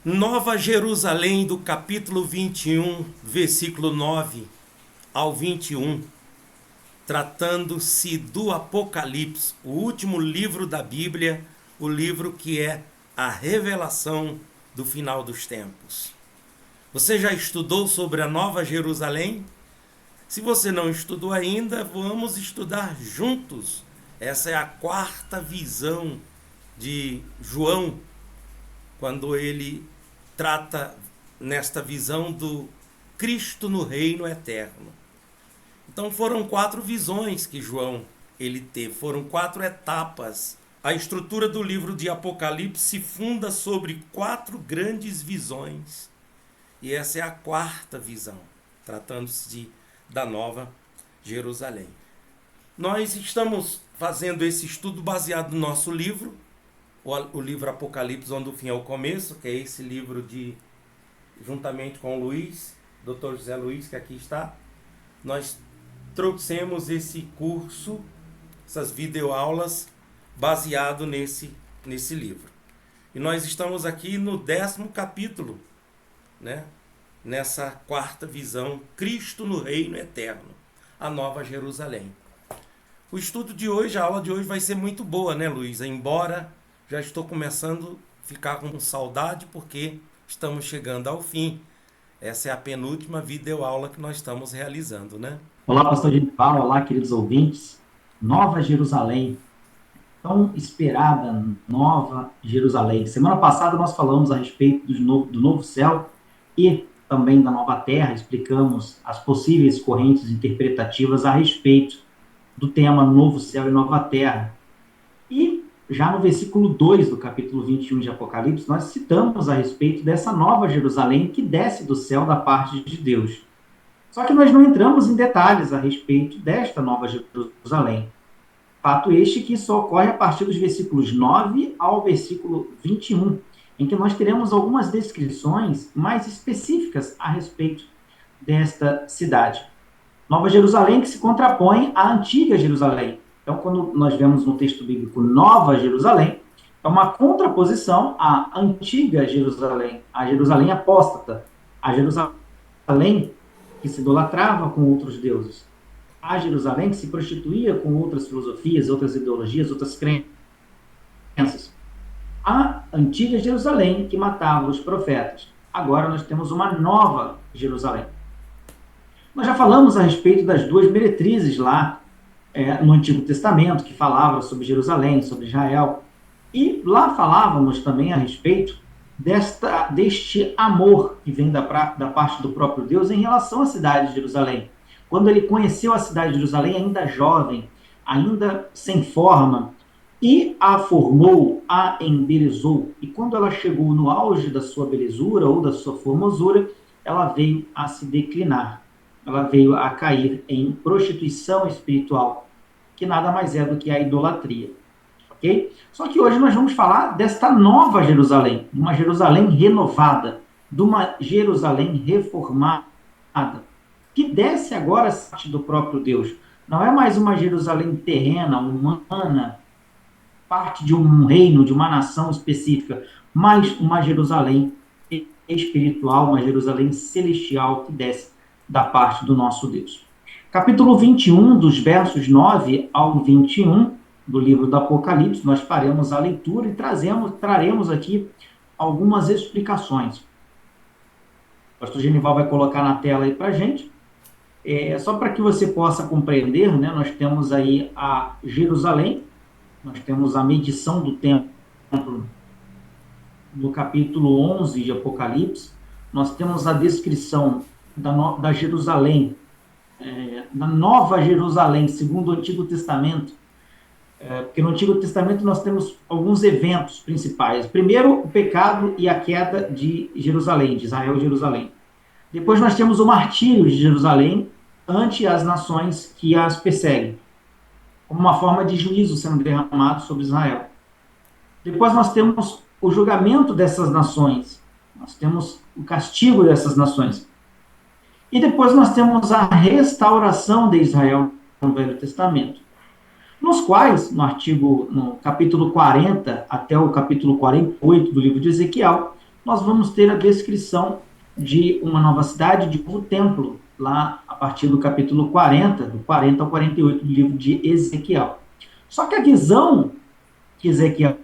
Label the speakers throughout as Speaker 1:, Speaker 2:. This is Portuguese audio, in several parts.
Speaker 1: Nova Jerusalém, do capítulo 21, versículo 9 ao 21, tratando-se do Apocalipse, o último livro da Bíblia, o livro que é a revelação do final dos tempos. Você já estudou sobre a Nova Jerusalém? Se você não estudou ainda, vamos estudar juntos. Essa é a quarta visão de João, quando ele trata nesta visão do Cristo no reino eterno. Então foram 4 visões que João ele teve, foram 4 etapas. A estrutura do livro de Apocalipse se funda sobre 4 grandes visões. E essa é a quarta visão, tratando-se da Nova Jerusalém. Nós estamos fazendo esse estudo baseado no nosso livro, o livro Apocalipse, onde o fim é o começo, que é esse livro juntamente com o Luiz, Dr. José Luiz, que aqui está. Nós trouxemos esse curso, essas videoaulas, baseado nesse livro. E nós estamos aqui no 10º capítulo, né? Nessa quarta visão, Cristo no reino eterno, a Nova Jerusalém. O estudo de hoje, a aula de hoje vai ser muito boa, né, Luiz? Embora já estou começando a ficar com saudade, porque estamos chegando ao fim. Essa é a penúltima videoaula que nós estamos realizando, né?
Speaker 2: Olá, pastor Genival, olá, queridos ouvintes. Nova Jerusalém, tão esperada Nova Jerusalém. Semana passada nós falamos a respeito do novo céu e também da nova terra, explicamos as possíveis correntes interpretativas a respeito do tema novo céu e nova terra. E já no versículo 2 do capítulo 21 de Apocalipse, nós citamos a respeito dessa nova Jerusalém que desce do céu da parte de Deus. Só que nós não entramos em detalhes a respeito desta nova Jerusalém. Fato este que só ocorre a partir dos versículos 9 ao versículo 21, em que nós teremos algumas descrições mais específicas a respeito desta cidade. Nova Jerusalém que se contrapõe à antiga Jerusalém. Então, quando nós vemos no texto bíblico Nova Jerusalém, é uma contraposição à antiga Jerusalém, a Jerusalém apóstata, a Jerusalém que se idolatrava com outros deuses, a Jerusalém que se prostituía com outras filosofias, outras ideologias, outras crenças. A antiga Jerusalém que matava os profetas. Agora nós temos uma nova Jerusalém. Nós já falamos a respeito das 2 meretrizes lá no Antigo Testamento, que falavam sobre Jerusalém, sobre Israel. E lá falávamos também a respeito deste amor que vem da parte do próprio Deus em relação à cidade de Jerusalém. Quando ele conheceu a cidade de Jerusalém ainda jovem, ainda sem forma, e a formou, a embelezou. E quando ela chegou no auge da sua belezura ou da sua formosura, ela veio a se declinar. Ela veio a cair em prostituição espiritual, que nada mais é do que a idolatria. Okay? Só que hoje nós vamos falar desta nova Jerusalém, uma Jerusalém renovada, de uma Jerusalém reformada, que desce agora parte do próprio Deus. Não é mais uma Jerusalém terrena, humana, parte de um reino, de uma nação específica, mas uma Jerusalém espiritual, uma Jerusalém celestial que desce da parte do nosso Deus. Capítulo 21, dos versos 9 ao 21 do livro do Apocalipse, nós faremos a leitura e traremos aqui algumas explicações. O pastor Genival vai colocar na tela aí para a gente. Só para que você possa compreender, né, nós temos aí a Jerusalém, nós temos a medição do templo no capítulo 11 de Apocalipse, nós temos a descrição da Jerusalém, da Nova Jerusalém, segundo o Antigo Testamento, porque no Antigo Testamento nós temos alguns eventos principais. Primeiro, o pecado e a queda de Jerusalém, de Israel e Jerusalém. Depois nós temos o martírio de Jerusalém ante as nações que as perseguem, como uma forma de juízo sendo derramado sobre Israel. Depois nós temos o julgamento dessas nações, nós temos o castigo dessas nações. E depois nós temos a restauração de Israel no Velho Testamento, nos quais, no capítulo 40 até o capítulo 48 do livro de Ezequiel, nós vamos ter a descrição de uma nova cidade, de um novo templo, lá a partir do capítulo 40, do 40 ao 48 do livro de Ezequiel. Só que a visão que Ezequiel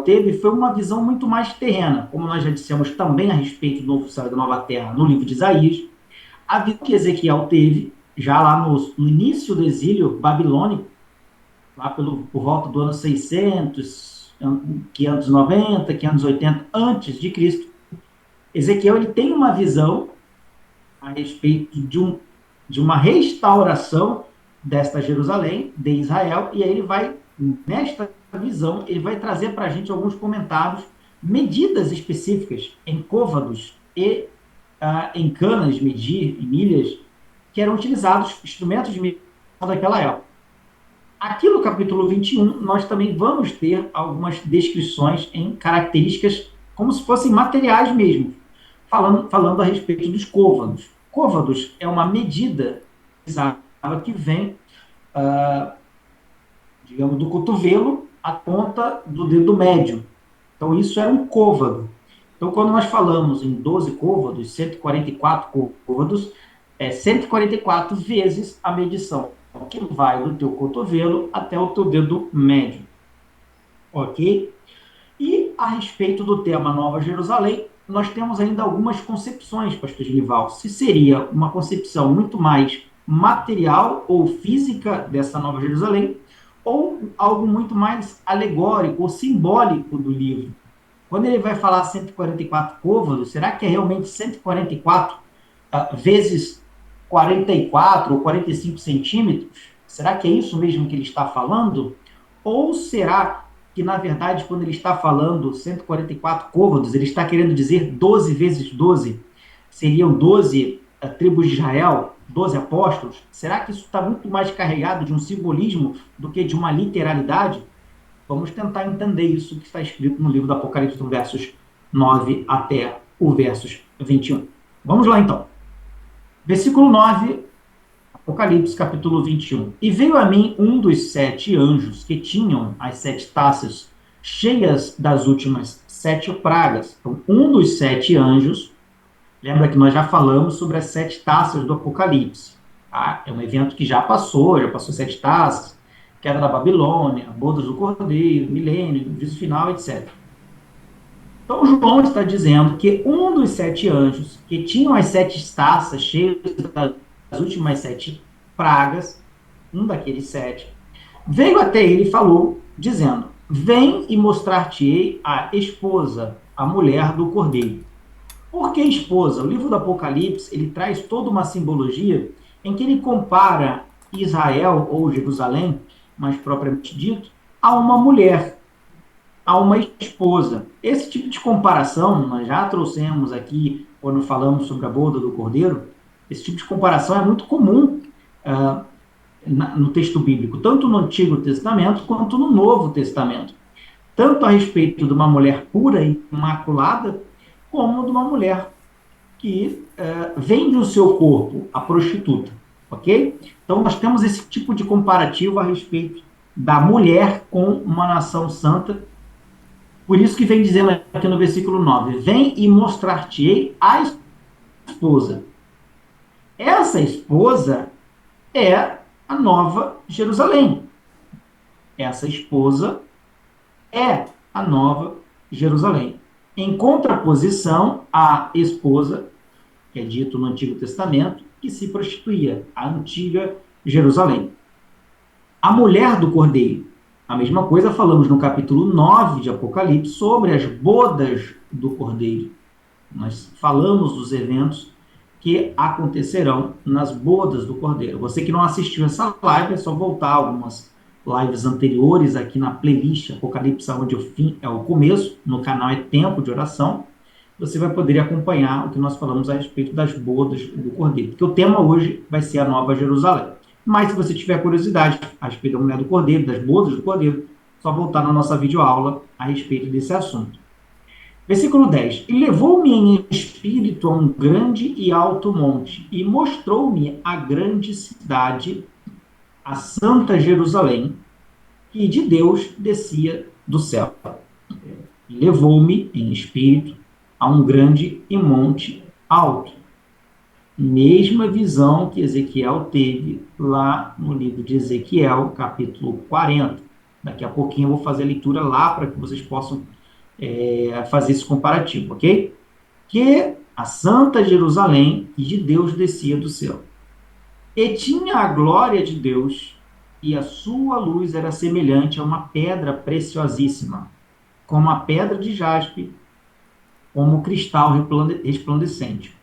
Speaker 2: teve foi uma visão muito mais terrena, como nós já dissemos também a respeito do novo céu e da nova terra no livro de Isaías. A visão que Ezequiel teve, já lá no início do exílio babilônico, lá por volta do ano 600, 590, 580 antes de Cristo, Ezequiel ele tem uma visão a respeito de uma restauração desta Jerusalém, de Israel, e aí ele vai, nesta visão, ele vai trazer para a gente alguns comentários, medidas específicas em côvados e em canas de medir, em milhas, que eram utilizados, instrumentos de medição daquela época. Aqui no capítulo 21, nós também vamos ter algumas descrições em características como se fossem materiais mesmo, falando a respeito dos côvados. Côvados é uma medida que vem, digamos, do cotovelo à ponta do dedo médio. Então, isso é um côvado. Então, quando nós falamos em 12 côvados, 144 côvados, é 144 vezes a medição, que vai do teu cotovelo até o teu dedo médio. Ok? E a respeito do tema Nova Jerusalém, nós temos ainda algumas concepções, pastor Genival. Se seria uma concepção muito mais material ou física dessa Nova Jerusalém, ou algo muito mais alegórico ou simbólico do livro. Quando ele vai falar 144 côvados, será que é realmente 144 vezes 44 ou 45 centímetros? Será que é isso mesmo que ele está falando? Ou será que, na verdade, quando ele está falando 144 côvados, ele está querendo dizer 12 vezes 12? Seriam 12 tribos de Israel, 12 apóstolos? Será que isso está muito mais carregado de um simbolismo do que de uma literalidade? Vamos tentar entender isso que está escrito no livro do Apocalipse, do versos 9 até o versos 21. Vamos lá, então. Versículo 9, Apocalipse, capítulo 21. E veio a mim um dos 7 anjos que tinham as 7 taças cheias das últimas 7 pragas. Então, um dos 7 anjos, lembra que nós já falamos sobre as 7 taças do Apocalipse. Tá? É um evento que já passou 7 taças, queda da Babilônia, bodas do Cordeiro, milênio, juízo final, etc. Então, João está dizendo que um dos 7 anjos, que tinham as 7 taças cheias das últimas 7 pragas, um daqueles 7, veio até ele e falou, dizendo, vem e mostrar-te-ei a esposa, a mulher do Cordeiro. Por que esposa? O livro do Apocalipse, ele traz toda uma simbologia em que ele compara Israel, ou Jerusalém, mais propriamente dito, a uma mulher, a uma esposa. Esse tipo de comparação, nós já trouxemos aqui, quando falamos sobre a boda do Cordeiro, esse tipo de comparação é muito comum no texto bíblico, tanto no Antigo Testamento quanto no Novo Testamento. Tanto a respeito de uma mulher pura e imaculada, como de uma mulher que vende o seu corpo, a prostituta. Ok? Então, nós temos esse tipo de comparativo a respeito da mulher com uma nação santa. Por isso que vem dizendo aqui no versículo 9, vem e mostrar-te-ei a esposa. Essa esposa é a Nova Jerusalém. Essa esposa é a Nova Jerusalém. Em contraposição à esposa, que é dito no Antigo Testamento, que se prostituía, a antiga Jerusalém. A mulher do Cordeiro. A mesma coisa falamos no capítulo 9 de Apocalipse sobre as bodas do Cordeiro. Nós falamos dos eventos que acontecerão nas bodas do Cordeiro. Você que não assistiu essa live, é só voltar a algumas lives anteriores aqui na playlist Apocalipse, onde o fim é o começo, no canal é Tempo de Oração. Você vai poder acompanhar o que nós falamos a respeito das bodas do Cordeiro. Porque o tema hoje vai ser a Nova Jerusalém. Mas se você tiver curiosidade a respeito da mulher do Cordeiro, das bodas do Cordeiro, só voltar na nossa videoaula a respeito desse assunto. Versículo 10. E levou-me em espírito a um grande e alto monte, e mostrou-me a grande cidade, a Santa Jerusalém, que de Deus descia do céu. Levou-me em espírito a um grande e monte alto. Mesma visão que Ezequiel teve lá no livro de Ezequiel, capítulo 40. Daqui a pouquinho eu vou fazer a leitura lá para que vocês possam fazer esse comparativo, ok? Que a Santa Jerusalém de Deus descia do céu. E tinha a glória de Deus, e a sua luz era semelhante a uma pedra preciosíssima, como a pedra de jaspe, como cristal resplandecente.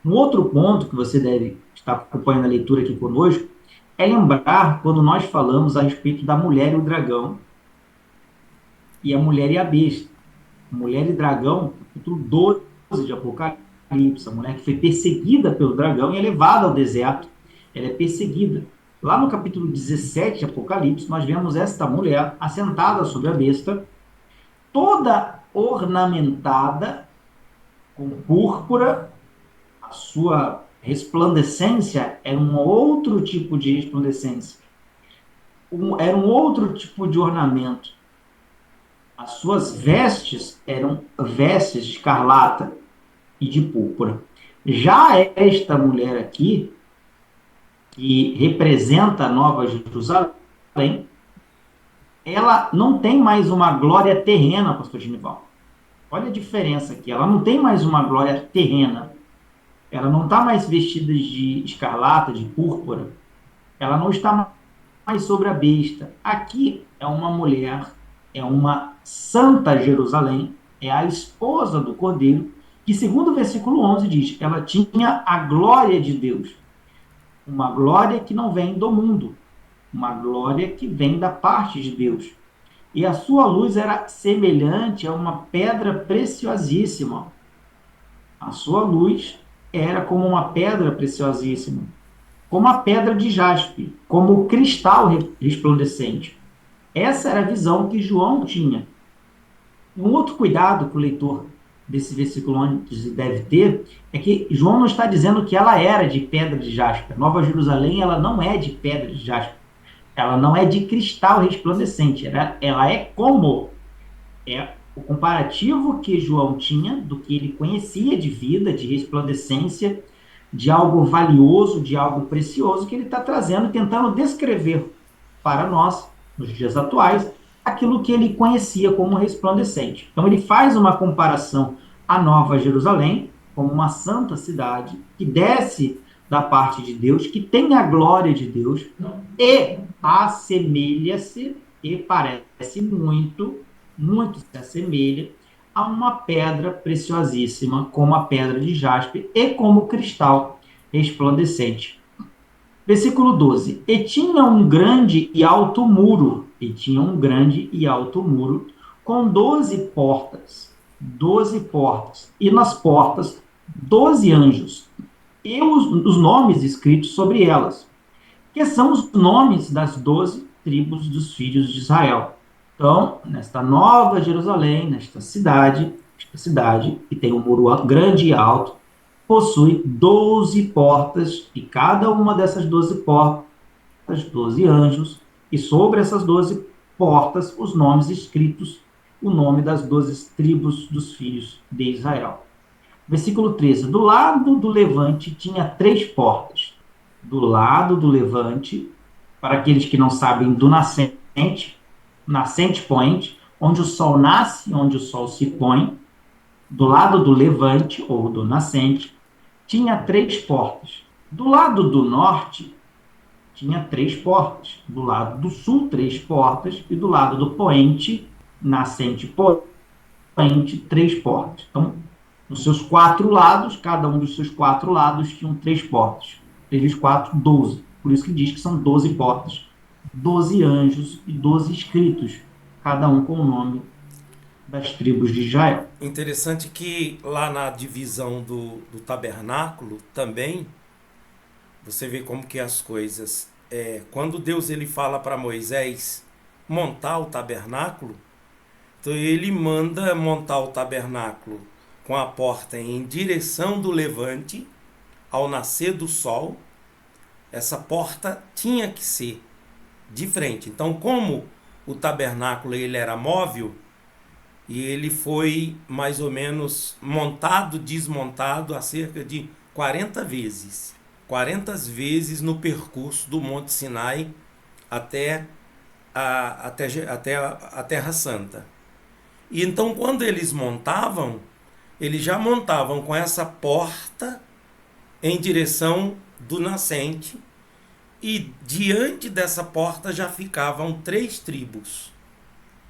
Speaker 2: Um outro ponto que você deve estar acompanhando a leitura aqui conosco é lembrar quando nós falamos a respeito da mulher e o dragão, e a mulher e a besta. Mulher e dragão, capítulo 12 de Apocalipse, a mulher que foi perseguida pelo dragão e é levada ao deserto, ela é perseguida. Lá no capítulo 17 de Apocalipse, nós vemos esta mulher assentada sobre a besta, toda ornamentada com púrpura. A sua resplandecência era um outro tipo de resplandecência, era um outro tipo de ornamento. As suas vestes eram vestes de escarlata e de púrpura. Já esta mulher aqui, que representa a Nova Jerusalém, ela não tem mais uma glória terrena, pastor Genival. Olha a diferença aqui. Ela não tem mais uma glória terrena. Ela não está mais vestida de escarlata, de púrpura. Ela não está mais sobre a besta. Aqui é uma mulher, é uma Santa Jerusalém, é a esposa do Cordeiro, que, segundo o versículo 11, diz que ela tinha a glória de Deus. Uma glória que não vem do mundo, uma glória que vem da parte de Deus. E a sua luz era semelhante a uma pedra preciosíssima. A sua luz era como uma pedra preciosíssima, como a pedra de jaspe, como o cristal resplandecente. Essa era a visão que João tinha. Um outro cuidado que o leitor desse versículo 11 deve ter é que João não está dizendo que ela era de pedra de jaspe. Nova Jerusalém, ela não é de pedra de jaspe. Ela não é de cristal resplandecente. Ela é como o comparativo que João tinha do que ele conhecia de vida, de resplandecência, de algo valioso, de algo precioso, que ele está trazendo, tentando descrever para nós, nos dias atuais, aquilo que ele conhecia como resplandecente. Então ele faz uma comparação à Nova Jerusalém, como uma santa cidade, que desce da parte de Deus, que tem a glória de Deus, e assemelha-se, e parece muito se assemelha a uma pedra preciosíssima, como a pedra de jaspe e como cristal resplandecente. Versículo 12. E tinha um grande e alto muro, com 12 portas, e nas portas 12 anjos, e os nomes escritos sobre elas, que são os nomes das 12 tribos dos filhos de Israel. Então, nesta Nova Jerusalém, nesta cidade que tem um muro grande e alto, possui 12 portas, e cada uma dessas 12 portas, 12 anjos, e sobre essas 12 portas, os nomes escritos, o nome das 12 tribos dos filhos de Israel. Versículo 13. Do lado do levante tinha 3 portas. Do lado do levante, para aqueles que não sabem, do nascente poente, onde o sol nasce, onde o sol se põe, do lado do levante ou do nascente, tinha 3 portas. Do lado do norte, tinha 3 portas. Do lado do sul, 3 portas. E do lado do poente, nascente poente, 3 portas. Então, nos seus 4 lados, cada um dos seus 4 lados tinham 3 portas. 3 vezes 4, 12. Por isso que diz que são 12 portas. 12 anjos e 12 escritos, cada um com o nome das tribos de Israel.
Speaker 1: Interessante que lá na divisão do tabernáculo também, você vê como que as coisas... quando Deus ele fala para Moisés montar o tabernáculo, então ele manda montar o tabernáculo com a porta em direção do levante, ao nascer do sol. Essa porta tinha que ser de frente. Então, como o tabernáculo ele era móvel, E ele foi mais ou menos montado, desmontado a cerca de 40 vezes. 40 vezes no percurso do Monte Sinai até a Terra Santa. E então, quando eles já montavam com essa porta em direção do nascente, e diante dessa porta já ficavam 3 tribos.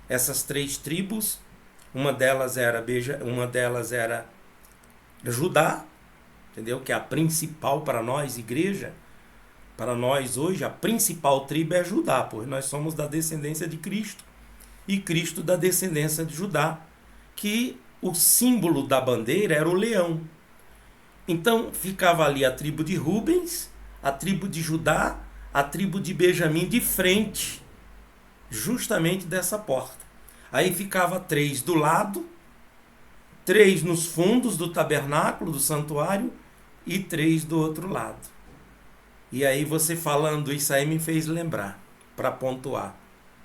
Speaker 1: Essas 3 tribos, uma delas era Judá, entendeu? Que é a principal para nós, igreja. Para nós hoje, a principal tribo é Judá, pois nós somos da descendência de Cristo e Cristo da descendência de Judá, que o símbolo da bandeira era o leão. Então ficava ali a tribo de Rubens, a tribo de Judá, a tribo de Benjamim de frente, justamente dessa porta. Aí ficava 3 do lado, 3 nos fundos do tabernáculo, do santuário, e 3 do outro lado. E aí você falando isso aí me fez lembrar, para pontuar.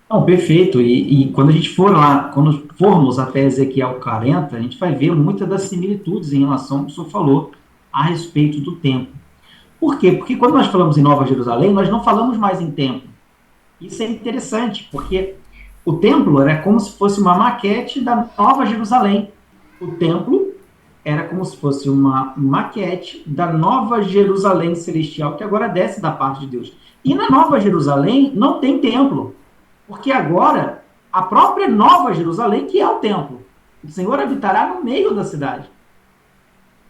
Speaker 2: Não, perfeito. E quando a gente for lá, quando formos até Ezequiel 40, a gente vai ver muitas das similitudes em relação ao que o senhor falou a respeito do templo. Por quê? Porque quando nós falamos em Nova Jerusalém, nós não falamos mais em templo. Isso é interessante, porque o templo era como se fosse uma maquete da Nova Jerusalém. O templo era como se fosse uma maquete da Nova Jerusalém celestial, que agora desce da parte de Deus. E na Nova Jerusalém não tem templo, porque agora a própria Nova Jerusalém que é o templo. O Senhor habitará no meio da cidade.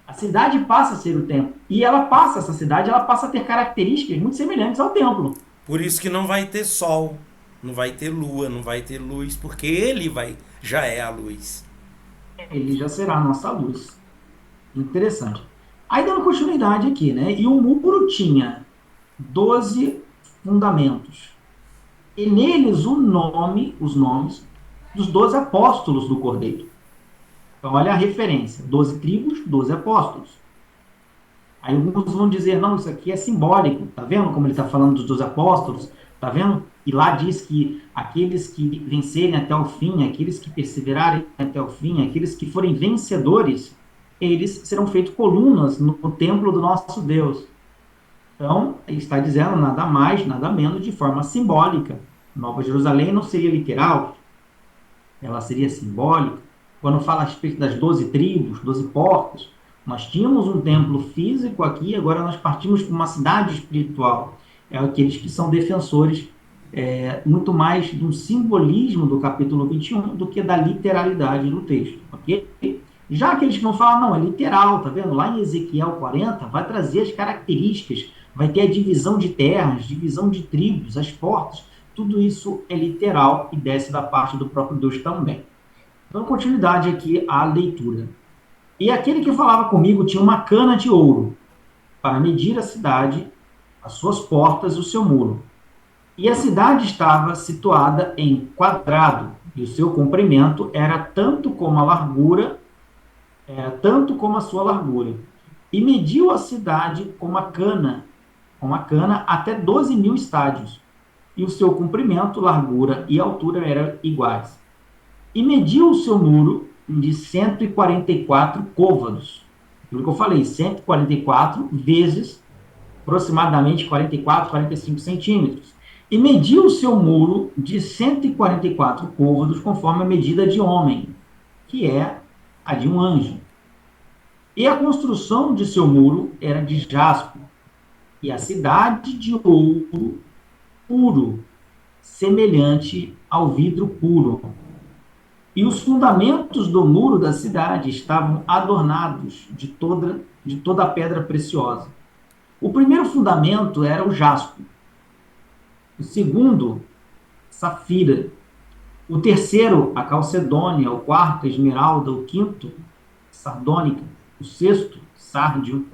Speaker 2: A cidade passa a ser o templo. E essa cidade passa a ter características muito semelhantes ao templo.
Speaker 1: Por isso que não vai ter sol, não vai ter lua, não vai ter luz, porque ele já é a luz.
Speaker 2: Ele já será a nossa luz. Interessante. Aí dando continuidade aqui, né? E o muro tinha 12 fundamentos. E neles os nomes dos 12 apóstolos do Cordeiro. Então, olha a referência: 12 tribos, 12 apóstolos. Aí alguns vão dizer, não, isso aqui é simbólico. Tá vendo como ele está falando dos 12 apóstolos? Tá vendo? E lá diz que aqueles que vencerem até o fim, aqueles que perseverarem até o fim, aqueles que forem vencedores, eles serão feitos colunas no templo do nosso Deus. Então, ele está dizendo nada mais, nada menos, de forma simbólica. Nova Jerusalém não seria literal, ela seria simbólica. Quando fala a respeito das 12 tribos, 12 portas, nós tínhamos um templo físico aqui, agora nós partimos para uma cidade espiritual. É aqueles que são defensores muito mais de um simbolismo do capítulo 21 do que da literalidade do texto. Ok? Já aqueles que vão falar, não, é literal, tá vendo? Lá em Ezequiel 40 vai trazer as características, vai ter a divisão de terras, divisão de tribos, as portas, tudo isso é literal e desce da parte do próprio Deus também. Então, continuidade aqui à leitura. E aquele que falava comigo tinha uma cana de ouro para medir a cidade, as suas portas e o seu muro. E a cidade estava situada em quadrado, e o seu comprimento era tanto como a sua largura. E mediu a cidade com uma cana até 12.000 estádios. E o seu comprimento, largura e altura eram iguais. E mediu o seu muro de 144 côvados. Aquilo que eu falei, 144 vezes aproximadamente 44, 45 centímetros. E mediu o seu muro de 144 côvados conforme a medida de homem, que é a de um anjo. E a construção de seu muro era de jaspe, e a cidade de ouro puro, semelhante ao vidro puro. E os fundamentos do muro da cidade estavam adornados de toda a pedra preciosa. O primeiro fundamento era o jaspe. O segundo, safira. O terceiro, a calcedônia. O quarto, a esmeralda. O quinto, sardônica. O sexto, sárdio.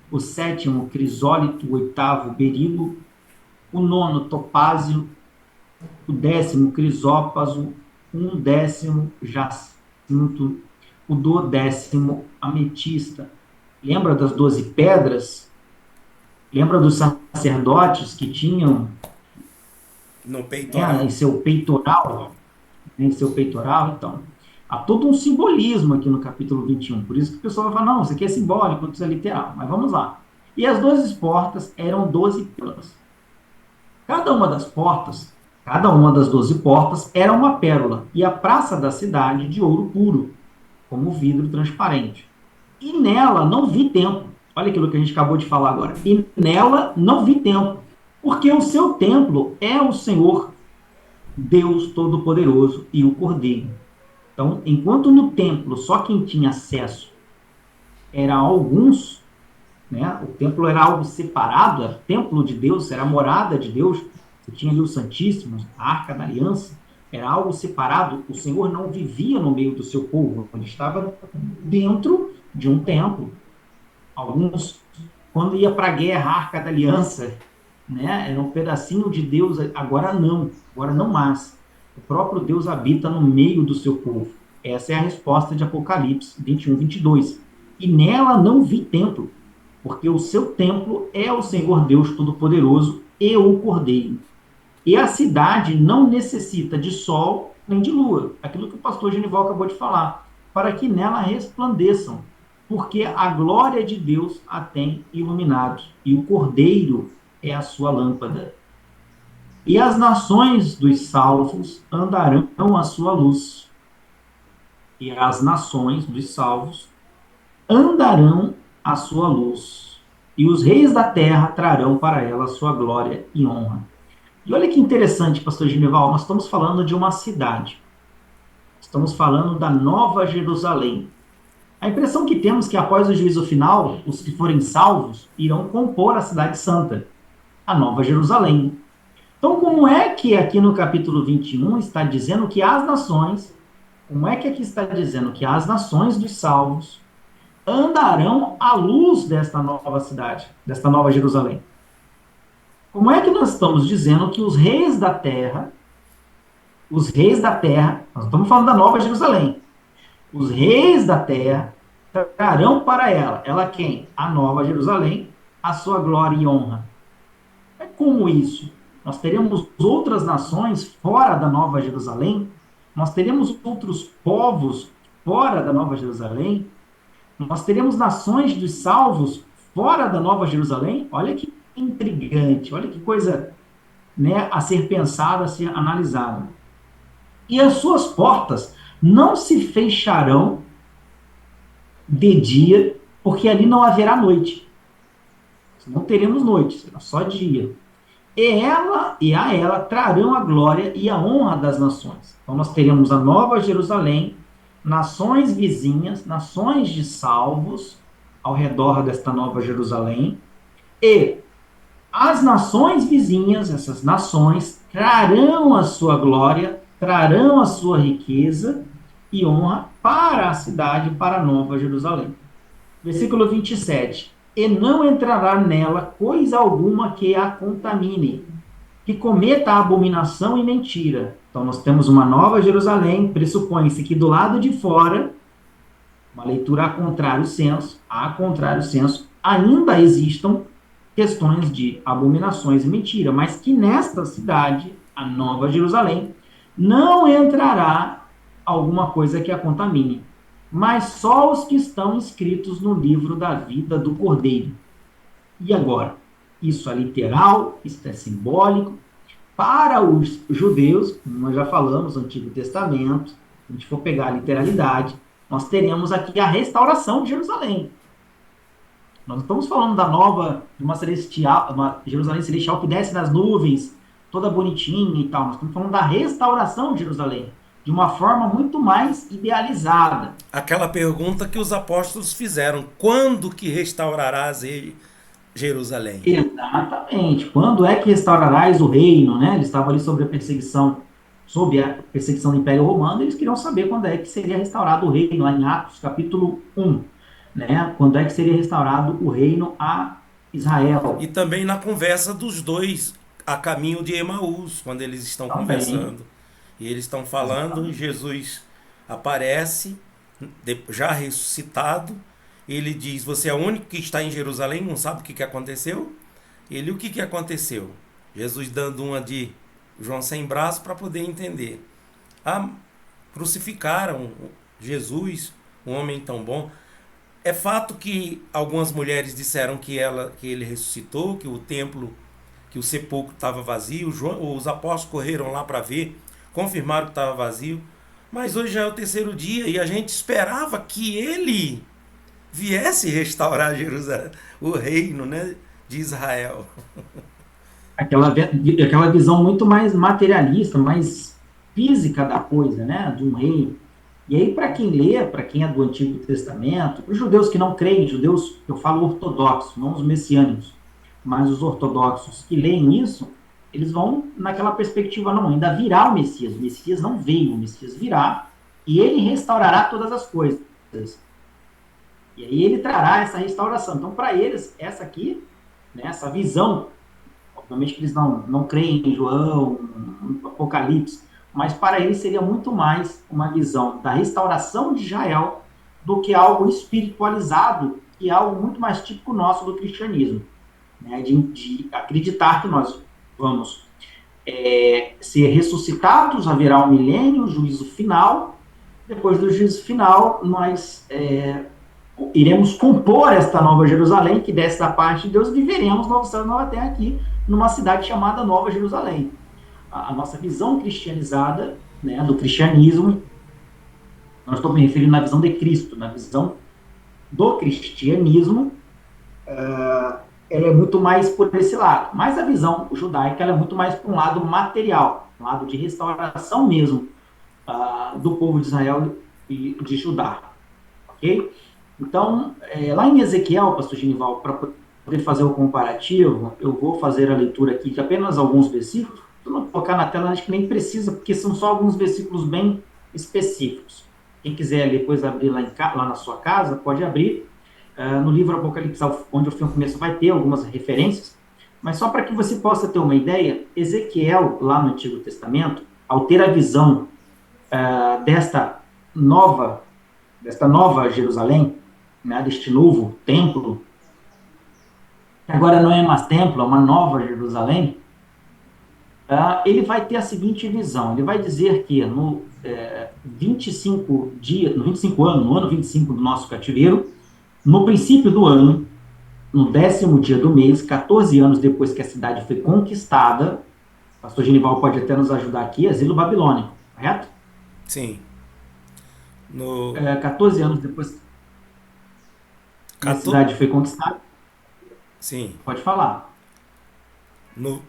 Speaker 2: O sétimo, crisólito. O oitavo, berilo. O nono, topázio. O 10º, crisópaso. Um 10º, jacinto. O 12º, ametista. Lembra das 12 pedras? Lembra dos sacerdotes que tinham
Speaker 1: no peitoral?
Speaker 2: Em seu peitoral? Em seu peitoral, então. Há todo um simbolismo aqui no capítulo 21. Por isso que o pessoal vai falar, não, isso aqui é simbólico, isso é literal. Mas vamos lá. E as 12 portas eram 12 pérolas. Cada uma das portas, cada uma das 12 portas era uma pérola, e a praça da cidade de ouro puro, como vidro transparente. E nela não vi templo. Olha aquilo que a gente acabou de falar agora. E nela não vi templo, porque o seu templo é o Senhor, Deus Todo-Poderoso e o Cordeiro. Então, enquanto no templo só quem tinha acesso era alguns, né? O templo era algo separado, era o templo de Deus, era a morada de Deus. Você tinha ali o Santíssimo, a Arca da Aliança, era algo separado. O Senhor não vivia no meio do seu povo, ele estava dentro de um templo. Alguns, quando ia para a guerra, a Arca da Aliança, né? Era um pedacinho de Deus, agora não mais. O próprio Deus habita no meio do seu povo. Essa é a resposta de Apocalipse 21, 22. E nela não vi templo, porque o seu templo é o Senhor Deus Todo-Poderoso e o Cordeiro. E a cidade não necessita de sol nem de lua, aquilo que o pastor Genival acabou de falar, para que nela resplandeçam, porque a glória de Deus a tem iluminado, e o Cordeiro é a sua lâmpada. E as nações dos salvos andarão à sua luz. E as nações dos salvos andarão à sua luz. E os reis da terra trarão para ela a sua glória e honra. E olha que interessante, pastor Genival, nós estamos falando de uma cidade. Estamos falando da Nova Jerusalém. A impressão que temos é que após o juízo final, os que forem salvos irão compor a cidade santa, a Nova Jerusalém. Então, como é que aqui no capítulo 21 está dizendo que as nações, como é que aqui está dizendo que as nações dos salvos andarão à luz desta nova cidade, desta Nova Jerusalém? Como é que nós estamos dizendo que os reis da terra, nós estamos falando da Nova Jerusalém, os reis da terra trarão para ela quem? A Nova Jerusalém, a sua glória e honra. É como isso? Nós teremos outras nações fora da Nova Jerusalém? Nós teremos outros povos fora da Nova Jerusalém? Nós teremos nações dos salvos fora da Nova Jerusalém? Olha que intrigante, olha que coisa, né, a ser pensada, a ser analisada. E as suas portas não se fecharão de dia, porque ali não haverá noite. Não teremos noite, será só dia. E a ela trarão a glória e a honra das nações. Então nós teremos a Nova Jerusalém, nações vizinhas, nações de salvos ao redor desta Nova Jerusalém, e as nações vizinhas, essas nações, trarão a sua glória, trarão a sua riqueza e honra para a cidade, para a Nova Jerusalém. Versículo 27. E não entrará nela coisa alguma que a contamine, que cometa abominação e mentira. Então nós temos uma Nova Jerusalém, pressupõe-se que do lado de fora, uma leitura a contrário senso, ainda existam questões de abominações e mentira, mas que nesta cidade, a Nova Jerusalém, não entrará alguma coisa que a contamine, mas só os que estão inscritos no livro da vida do Cordeiro. E agora? Isso é literal, isso é simbólico. Para os judeus, como nós já falamos, no Antigo Testamento, se a gente for pegar a literalidade, nós teremos aqui a restauração de Jerusalém. Nós não estamos falando de uma Jerusalém celestial que desce das nuvens, toda bonitinha e tal. Nós estamos falando da restauração de Jerusalém, de uma forma muito mais idealizada.
Speaker 1: Aquela pergunta que os apóstolos fizeram: quando que restaurarás Jerusalém?
Speaker 2: Exatamente. Quando é que restaurarás o reino, né? Eles estavam ali sob a perseguição do Império Romano, eles queriam saber quando é que seria restaurado o reino, lá em Atos, capítulo 1. Né? Quando é que seria restaurado o reino a Israel.
Speaker 1: E também na conversa dos dois a caminho de Emaús, quando eles estão conversando. E eles estão falando, exatamente. Jesus aparece, já ressuscitado, ele diz: você é o único que está em Jerusalém, não sabe o que aconteceu? O que aconteceu? Jesus dando uma de João sem braço para poder entender. crucificaram Jesus, um homem tão bom. É fato que algumas mulheres disseram que ele ressuscitou, que o templo, que o sepulcro estava vazio. Os apóstolos correram lá para ver, confirmaram que estava vazio. Mas hoje já é o terceiro dia e a gente esperava que ele viesse restaurar Jerusalém, o reino, né, de Israel.
Speaker 2: Aquela visão muito mais materialista, mais física da coisa, né? De um reino. E aí, para quem lê, para quem é do Antigo Testamento, os judeus que não creem, judeus, eu falo ortodoxos, não os messiânicos, mas os ortodoxos que leem isso, eles vão naquela perspectiva, não, ainda virá o Messias não veio, o Messias virá, e ele restaurará todas as coisas. E aí ele trará essa restauração. Então, para eles, essa aqui, né, essa visão, obviamente que eles não creem em João, em Apocalipse, mas para eles seria muito mais uma visão da restauração de Israel do que algo espiritualizado, que é algo muito mais típico nosso do cristianismo, né? De acreditar que nós vamos ser ressuscitados, haverá um milênio, o juízo final, depois do juízo final nós iremos compor esta nova Jerusalém, que desce da parte de Deus, e viveremos novo céu e nova terra aqui, numa cidade chamada Nova Jerusalém. A nossa visão cristianizada, né, do cristianismo, não estou me referindo na visão de Cristo, na visão do cristianismo, ela é muito mais por esse lado. Mas a visão judaica ela é muito mais para um lado material, um lado de restauração mesmo do povo de Israel e de Judá. Ok? Então, lá em Ezequiel, pastor Genival, para poder fazer o comparativo, eu vou fazer a leitura aqui de apenas alguns versículos. Se eu não colocar na tela, acho que nem precisa, porque são só alguns versículos bem específicos. Quem quiser depois abrir lá na sua casa, pode abrir. No livro Apocalipse, onde eu fui no começo, vai ter algumas referências, mas só para que você possa ter uma ideia, Ezequiel, lá no Antigo Testamento, ao ter a visão desta nova Jerusalém, né, deste novo templo, que agora não é mais templo, é uma nova Jerusalém, ele vai ter a seguinte visão, ele vai dizer que no 25 anos, no ano 25 do nosso cativeiro, no princípio do ano, no 10º dia do mês, 14 anos depois que a cidade foi conquistada, o pastor Genival pode até nos ajudar aqui, asilo babilônico, correto?
Speaker 1: Sim.
Speaker 2: 14 anos depois que a cidade foi conquistada.
Speaker 1: Sim.
Speaker 2: Pode falar.
Speaker 1: No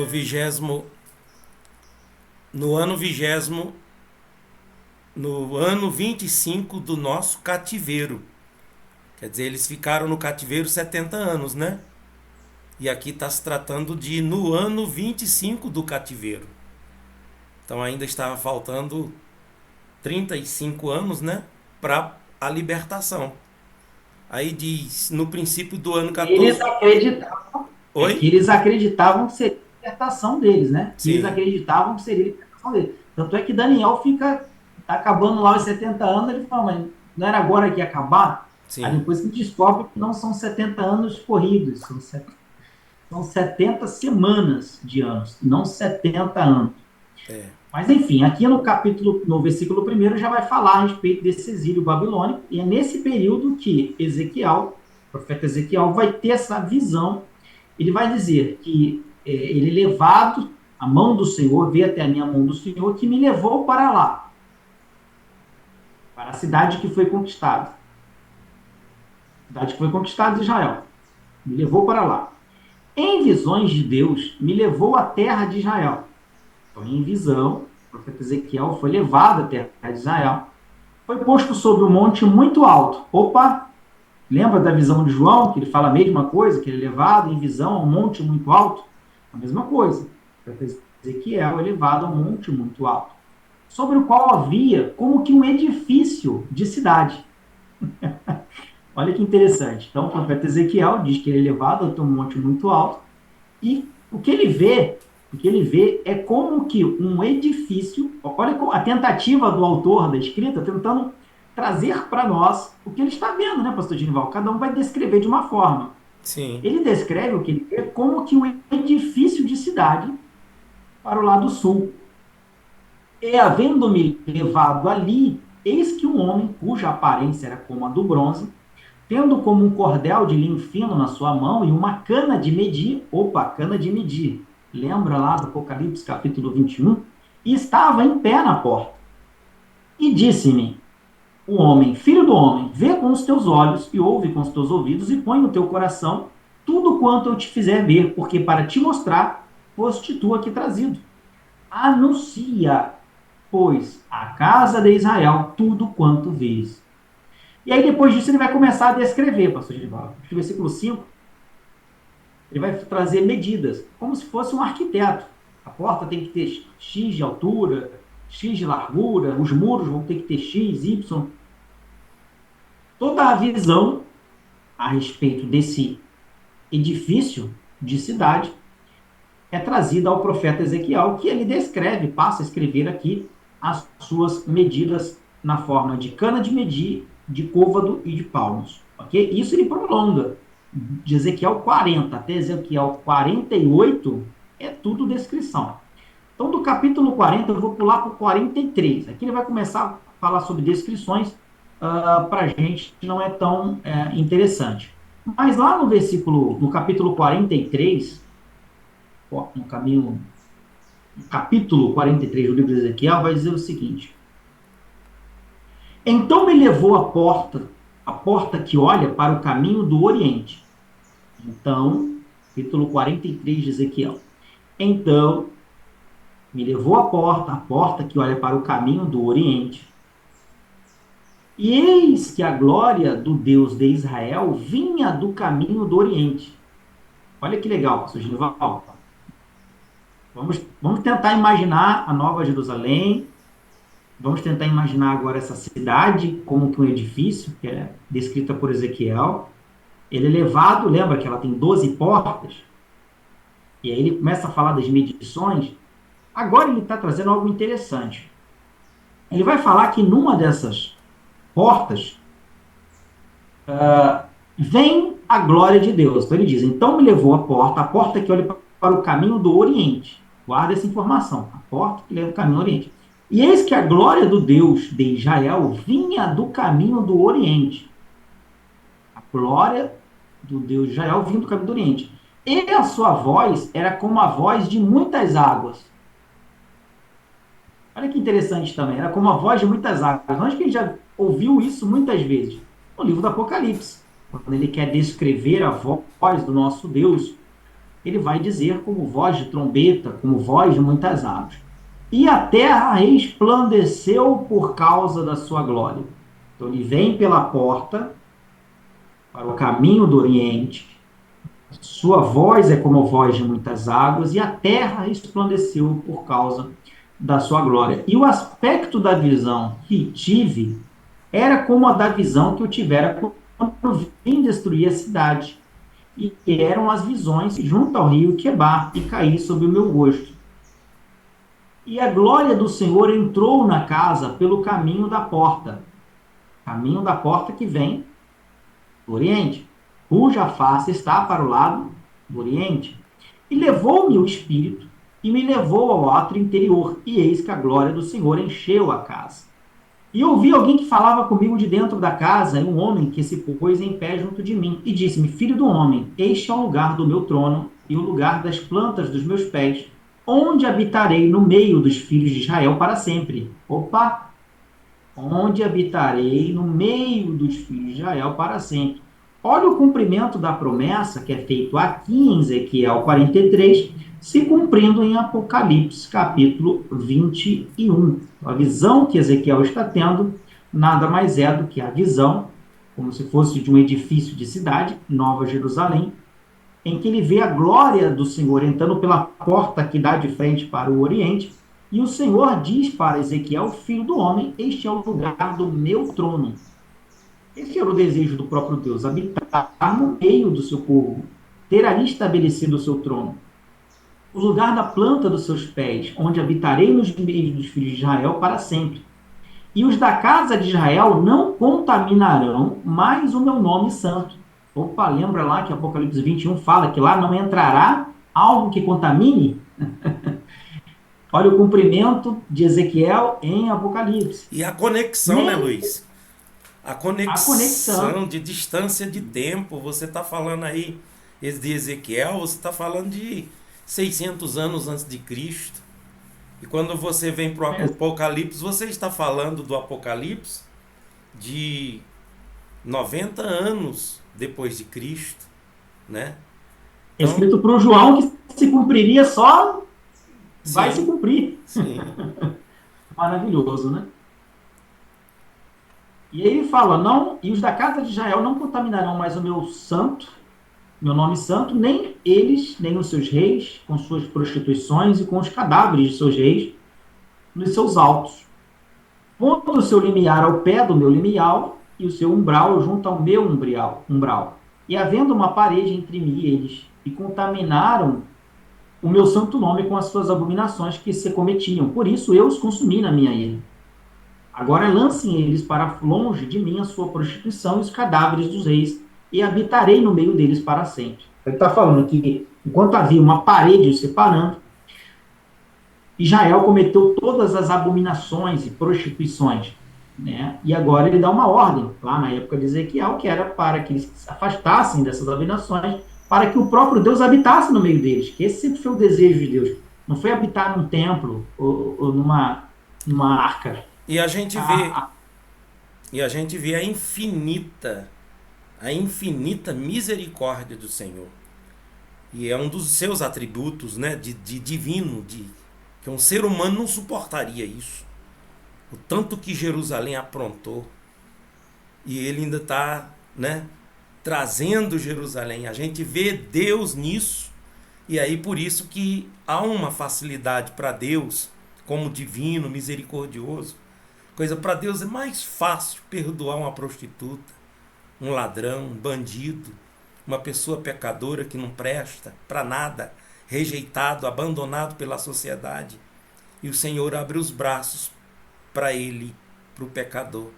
Speaker 1: vigésimo, no ano 25 do nosso cativeiro. Quer dizer, eles ficaram no cativeiro 70 anos, né? E aqui está se tratando de no ano 25 do cativeiro. Então ainda estava faltando 35 anos, né? Para a libertação. Aí diz, no princípio do ano 14...
Speaker 2: Eles acreditavam,
Speaker 1: Oi?
Speaker 2: que eles acreditavam que seria a libertação deles, né?
Speaker 1: Sim.
Speaker 2: Eles acreditavam que seria a libertação deles. Tanto é que Daniel fica acabando lá os 70 anos, ele fala, mas não era agora que ia acabar?
Speaker 1: Sim.
Speaker 2: Aí depois que descobre que não são 70 anos corridos, são 70 semanas de anos, não 70 anos. Mas enfim, aqui no versículo 1 já vai falar a respeito desse exílio babilônico, e é nesse período que Ezequiel, o profeta Ezequiel, vai ter essa visão. Ele vai dizer que ele levado a mão do Senhor, veio até a minha mão do Senhor, que me levou para lá, para a cidade que foi conquistada. Cidade que foi conquistada de Israel. Me levou para lá. Em visões de Deus, me levou à terra de Israel. Então, em visão, o profeta Ezequiel foi levado à terra de Israel, foi posto sobre um monte muito alto. Opa! Lembra da visão de João, que ele fala a mesma coisa, que ele é levado em visão a um monte muito alto? A mesma coisa. O profeta Ezequiel é levado a um monte muito alto, sobre o qual havia como que um edifício de cidade. Olha que interessante. Então, o profeta Ezequiel diz que ele é levado a um monte muito alto, e o que ele vê é como que um edifício, olha a tentativa do autor da escrita, tentando trazer para nós o que ele está vendo, né, pastor Genival? Cada um vai descrever de uma forma.
Speaker 1: Sim.
Speaker 2: Ele descreve o que ele vê como que um edifício de cidade para o lado sul. E havendo-me levado ali, eis que um homem, cuja aparência era como a do bronze, tendo como um cordel de linho fino na sua mão e uma cana de medir, opa, cana de medir, lembra lá do Apocalipse capítulo 21? E estava em pé na porta. E disse-me, o homem, filho do homem, vê com os teus olhos e ouve com os teus ouvidos e põe no teu coração tudo quanto eu te fizer ver, porque para te mostrar, foste tu aqui trazido. Anuncia, pois, à casa de Israel tudo quanto vês. E aí depois disso ele vai começar a descrever, pastor Genivaldo. No versículo 5, ele vai trazer medidas, como se fosse um arquiteto. A porta tem que ter X de altura, X de largura, os muros vão ter que ter X, Y. Toda a visão a respeito desse edifício de cidade é trazida ao profeta Ezequiel, que ele descreve, passa a escrever aqui as suas medidas na forma de cana de medir, de côvado e de palmos. Okay? Isso ele prolonga. De Ezequiel 40 até Ezequiel 48 é tudo descrição. Então, do capítulo 40, eu vou pular para o 43. Aqui ele vai começar a falar sobre descrições, para a gente não é tão interessante. Mas lá no capítulo 43, no capítulo 43 do livro de Ezequiel, vai dizer o seguinte: então me levou a porta que olha para o caminho do Oriente. Então, capítulo 43 de Ezequiel. Então, me levou a porta que olha para o caminho do Oriente. E eis que a glória do Deus de Israel vinha do caminho do Oriente. Olha que legal, pastor Genivaldo. Vamos tentar imaginar a Nova Jerusalém. Vamos tentar imaginar agora essa cidade como que um edifício, que é descrita por Ezequiel. Ele é levado, lembra que ela tem 12 portas? E aí ele começa a falar das medições. Agora ele está trazendo algo interessante. Ele vai falar que numa dessas portas vem a glória de Deus. Então ele diz, então me levou a porta que olha para o caminho do Oriente. Guarda essa informação, a porta que leva o caminho do Oriente. E eis que a glória do Deus de Israel vinha do caminho do Oriente. A glória do Deus de Israel vinha do caminho do Oriente. E a sua voz era como a voz de muitas águas. Olha que interessante também, era como a voz de muitas águas. Onde que a gente já ouviu isso muitas vezes? No livro do Apocalipse. Quando ele quer descrever a voz do nosso Deus, ele vai dizer como voz de trombeta, como voz de muitas águas. E a terra resplandeceu por causa da sua glória. Então ele vem pela porta para o caminho do Oriente, sua voz é como a voz de muitas águas, e a terra resplandeceu por causa da sua glória. E o aspecto da visão que tive era como a da visão que eu tivera quando vim destruir a cidade. E eram as visões junto ao rio Quebar, e caí sobre o meu rosto. E a glória do Senhor entrou na casa pelo caminho da porta que vem do Oriente, cuja face está para o lado do Oriente. E levou-me o Espírito, e me levou ao átrio interior, e eis que a glória do Senhor encheu a casa. E ouvi alguém que falava comigo de dentro da casa, e um homem que se pôs em pé junto de mim, e disse-me, filho do homem, este é o lugar do meu trono, e o lugar das plantas dos meus pés, onde habitarei no meio dos filhos de Israel para sempre. Opa! Onde habitarei no meio dos filhos de Israel para sempre. Olha o cumprimento da promessa que é feito aqui em Ezequiel 43, se cumprindo em Apocalipse, capítulo 21. A visão que Ezequiel está tendo nada mais é do que a visão, como se fosse de um edifício de cidade, Nova Jerusalém, em que ele vê a glória do Senhor entrando pela porta que dá de frente para o Oriente, e o Senhor diz para Ezequiel, filho do homem, este é o lugar do meu trono. Esse era o desejo do próprio Deus, habitar no meio do seu povo, ter ali estabelecido o seu trono. O lugar da planta dos seus pés, onde habitarei nos meios dos filhos de Israel para sempre. E os da casa de Israel não contaminarão mais o meu nome santo. Opa, lembra lá que Apocalipse 21 fala que lá não entrará algo que contamine? Olha o cumprimento de Ezequiel em Apocalipse.
Speaker 1: E a conexão, né,
Speaker 2: Nem
Speaker 1: Luiz? A
Speaker 2: a conexão.
Speaker 1: conexão de distância de tempo. Você está falando aí de Ezequiel, você está falando de 600 anos antes de Cristo. E quando você vem para o
Speaker 2: É,
Speaker 1: Apocalipse, você está falando do Apocalipse de 90 anos depois de Cristo, né?
Speaker 2: é
Speaker 1: Então,
Speaker 2: escrito para o João que se cumpriria só, vai se
Speaker 1: sim,
Speaker 2: cumprir.
Speaker 1: sim.
Speaker 2: Maravilhoso, né? E aí ele fala, não, e os da casa de Israel não contaminarão mais o meu santo, meu nome santo, nem eles, nem os seus reis, com suas prostituições e com os cadáveres de seus reis nos seus altos. Pondo o seu limiar ao pé do meu limiar e o seu umbral junto ao meu umbral. E havendo uma parede entre mim e eles, e contaminaram o meu santo nome com as suas abominações que se cometiam. Por isso eu os consumi na minha ira. Agora lancem eles para longe de mim a sua prostituição e os cadáveres dos reis, e habitarei no meio deles para sempre. Ele está falando que, enquanto havia uma parede os separando, Israel cometeu todas as abominações e prostituições. Né? E agora ele dá uma ordem, lá na época de Ezequiel, que era para que eles se afastassem dessas abominações, para que o próprio Deus habitasse no meio deles, que esse sempre foi o desejo de Deus. Não foi habitar num templo ou numa arca.
Speaker 1: E a gente vê,
Speaker 2: A,
Speaker 1: e a gente vê a infinita misericórdia do Senhor. E é um dos seus atributos, né, de divino, que um ser humano não suportaria isso. O tanto que Jerusalém aprontou. E ele ainda está, né, trazendo Jerusalém. A gente vê Deus nisso. E aí por isso que há uma facilidade para Deus, como divino, misericordioso. Coisa para Deus é mais fácil perdoar uma prostituta, um ladrão, um bandido, uma pessoa pecadora que não presta para nada, rejeitado, abandonado pela sociedade. E o Senhor abre os braços para ele, para o pecador.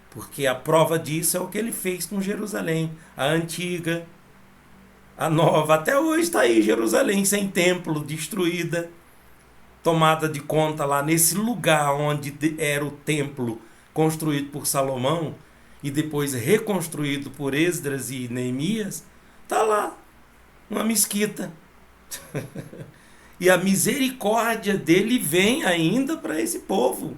Speaker 1: Porque a prova disso é o que ele fez com Jerusalém, a antiga, a nova. Até hoje está aí Jerusalém sem templo, destruída, tomada de conta lá nesse lugar onde era o templo construído por Salomão e depois reconstruído por Esdras e Neemias. Está lá uma mesquita. E a misericórdia dele vem ainda para esse povo.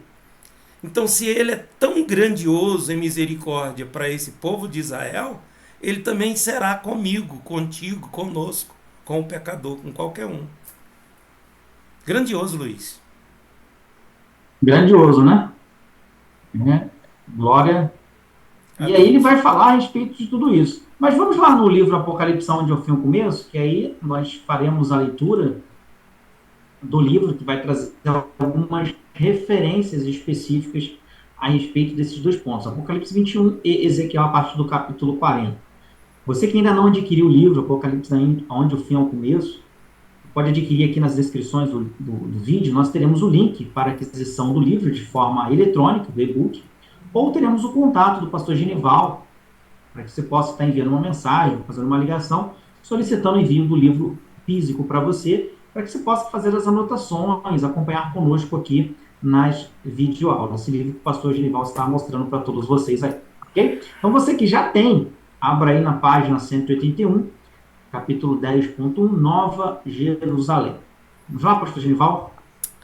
Speaker 1: Então, se ele é tão grandioso em misericórdia para esse povo de Israel, ele também será comigo, contigo, conosco, com o pecador, com qualquer um. Grandioso, Luiz.
Speaker 2: grandioso, né? Glória.
Speaker 1: A
Speaker 2: E aí ele
Speaker 1: Deus.
Speaker 2: vai falar a respeito de tudo isso. Mas vamos lá no livro Apocalipse, onde eu fui no começo, que aí nós faremos a leitura do livro, que vai trazer algumas referências específicas a respeito desses dois pontos. Apocalipse 21 e Ezequiel, a partir do capítulo 40. Você que ainda não adquiriu o livro Apocalipse, onde eu fui ao começo, pode adquirir aqui nas descrições do vídeo. Nós teremos o link para aquisição do livro de forma eletrônica, do e-book, ou teremos o contato do pastor Genival, para que você possa estar enviando uma mensagem, fazendo uma ligação, solicitando o envio do livro físico para você, para que você possa fazer as anotações, acompanhar conosco aqui nas videoaulas. Esse livro que o pastor Genival está mostrando para todos vocês aí, ok? Então, você que já tem, abra aí na página 181, capítulo 10.1, Nova Jerusalém. Vamos lá, pastor Genival,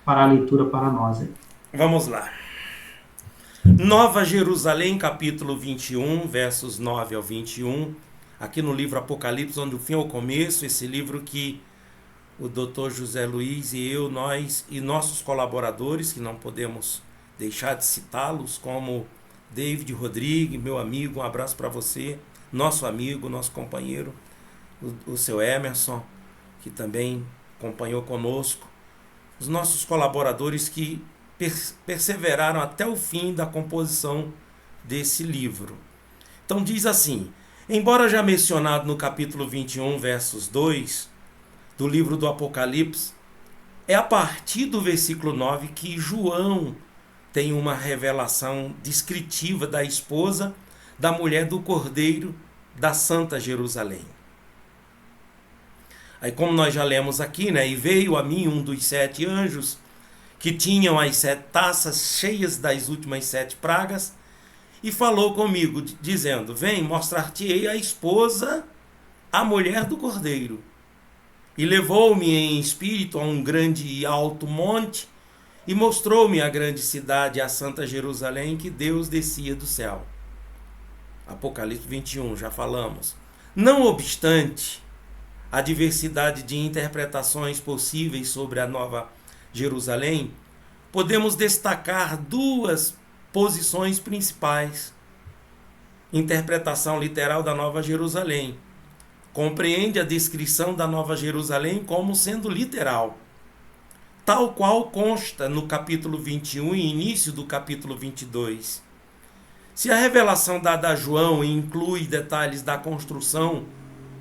Speaker 2: para a leitura para nós aí.
Speaker 1: Vamos lá. Nova Jerusalém, capítulo 21, versos 9 ao 21. Aqui no livro Apocalipse, onde o fim é o começo, esse livro que o Dr. José Luiz e eu, nós e nossos colaboradores, que não podemos deixar de citá-los, como David Rodrigues, meu amigo, um abraço para você, nosso amigo, nosso companheiro, o seu Emerson, que também acompanhou conosco, os nossos colaboradores que perseveraram até o fim da composição desse livro. Então diz assim: embora já mencionado no capítulo 21, versos 2, do livro do Apocalipse, é a partir do versículo 9 que João tem uma revelação descritiva da esposa da mulher do Cordeiro da Santa Jerusalém. Aí, como nós já lemos aqui, né? E veio a mim um dos 7 anjos que tinham as 7 taças cheias das últimas 7 pragas, e falou comigo, dizendo: vem, mostrar-te-ei a esposa, a mulher do Cordeiro. E levou-me em espírito a um grande e alto monte, e mostrou-me a grande cidade, a santa Jerusalém, que Deus descia do céu. Apocalipse 21, já falamos. Não obstante a diversidade de interpretações possíveis sobre a Nova Jerusalém, podemos destacar 2 posições principais. Interpretação literal da Nova Jerusalém compreende a descrição da Nova Jerusalém como sendo literal, tal qual consta no capítulo 21 e início do capítulo 22. Se a revelação dada a João inclui detalhes da construção,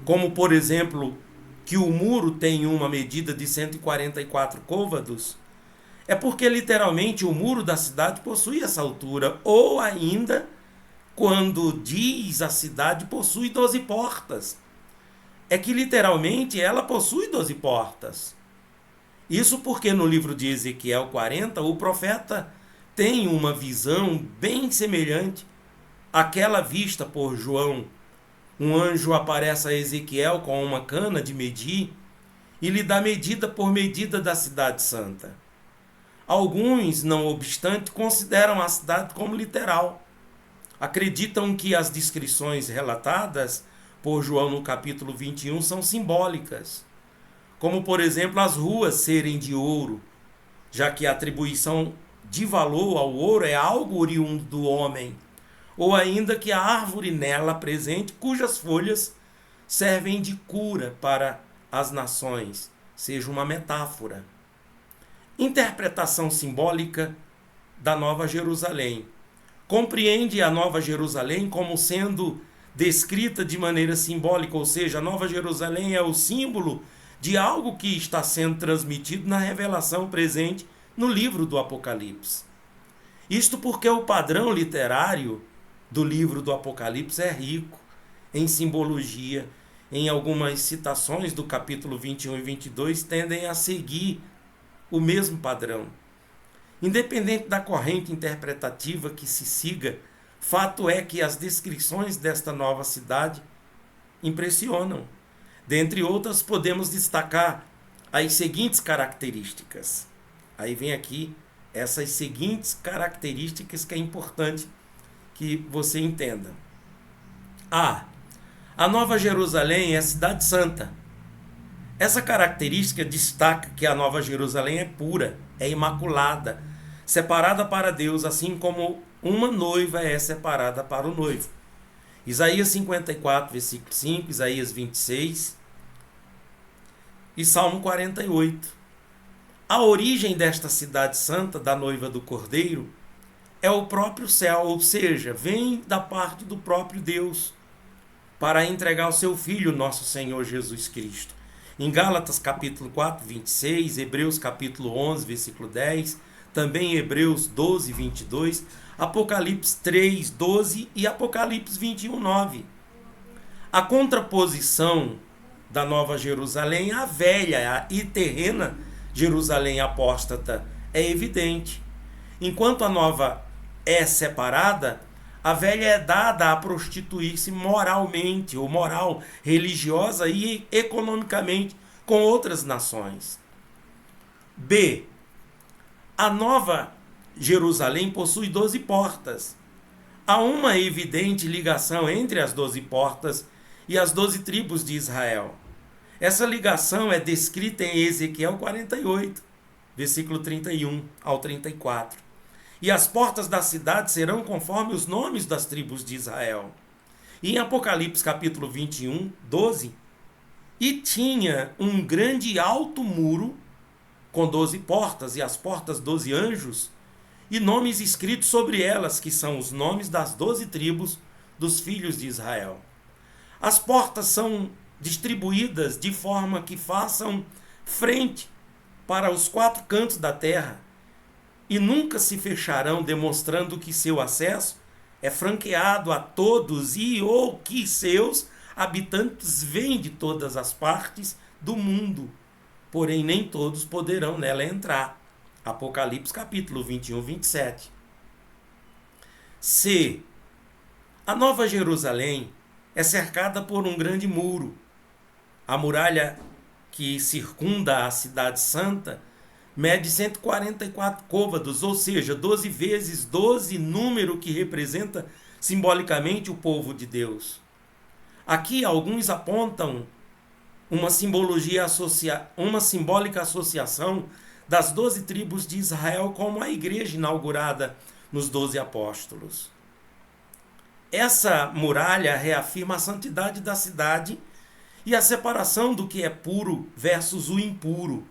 Speaker 1: como por exemplo que o muro tem uma medida de 144 côvados, é porque literalmente o muro da cidade possui essa altura, ou ainda, quando diz a cidade possui 12 portas, é que literalmente ela possui 12 portas. Isso porque no livro de Ezequiel 40, o profeta tem uma visão bem semelhante àquela vista por João. Um anjo aparece a Ezequiel com uma cana de medir e lhe dá medida por medida da cidade santa. Alguns, não obstante, consideram a cidade como literal. Acreditam que as descrições relatadas por João no capítulo 21 são simbólicas, como por exemplo as ruas serem de ouro, já que a atribuição de valor ao ouro é algo oriundo do homem, ou ainda que a árvore nela presente, cujas folhas servem de cura para as nações, seja uma metáfora. Interpretação simbólica da Nova Jerusalém. Compreende a Nova Jerusalém como sendo descrita de maneira simbólica, ou seja, a Nova Jerusalém é o símbolo de algo que está sendo transmitido na revelação presente no livro do Apocalipse. Isto porque o padrão literário do livro do Apocalipse é rico em simbologia. Em algumas citações do capítulo 21 e 22 tendem a seguir o mesmo padrão. Independente da corrente interpretativa que se siga, fato é que as descrições desta nova cidade impressionam. Dentre outras, podemos destacar as seguintes características. Aí vem aqui essas seguintes características que é importante que você entenda. A Nova Jerusalém é a cidade santa. Essa característica destaca que a Nova Jerusalém é pura, é imaculada, separada para Deus, assim como uma noiva é separada para o noivo. Isaías 54, versículo 5, Isaías 26 e Salmo 48. A origem desta cidade santa, da noiva do Cordeiro, é o próprio céu, ou seja, vem da parte do próprio Deus para entregar o seu Filho, nosso Senhor Jesus Cristo. Em Gálatas capítulo 4, 26, Hebreus capítulo 11, versículo 10, também Hebreus 12, 22, Apocalipse 3, 12 e Apocalipse 21, 9. A contraposição da Nova Jerusalém à velha e terrena Jerusalém apóstata é evidente. Enquanto a nova é separada, a velha é dada a prostituir-se moralmente, ou moral, religiosa e economicamente com outras nações. B. A Nova Jerusalém possui 12 portas. Há uma evidente ligação entre as 12 portas e as 12 tribos de Israel. Essa ligação é descrita em Ezequiel 48, versículo 31 ao 34. E as portas da cidade serão conforme os nomes das tribos de Israel. E em Apocalipse capítulo 21, 12, e tinha um grande e alto muro com 12 portas, e as portas 12 anjos, e nomes escritos sobre elas, que são os nomes das 12 tribos dos filhos de Israel. As portas são distribuídas de forma que façam frente para os 4 cantos da terra, e nunca se fecharão, demonstrando que seu acesso é franqueado a todos e ou que seus habitantes vêm de todas as partes do mundo, porém nem todos poderão nela entrar. Apocalipse capítulo 21, 27. C. A Nova Jerusalém é cercada por um grande muro. A muralha que circunda a cidade santa mede 144 côvados, ou seja, 12 vezes 12, número que representa simbolicamente o povo de Deus. Aqui alguns apontam uma simbólica associação das 12 tribos de Israel como a igreja inaugurada nos 12 apóstolos. Essa muralha reafirma a santidade da cidade e a separação do que é puro versus o impuro.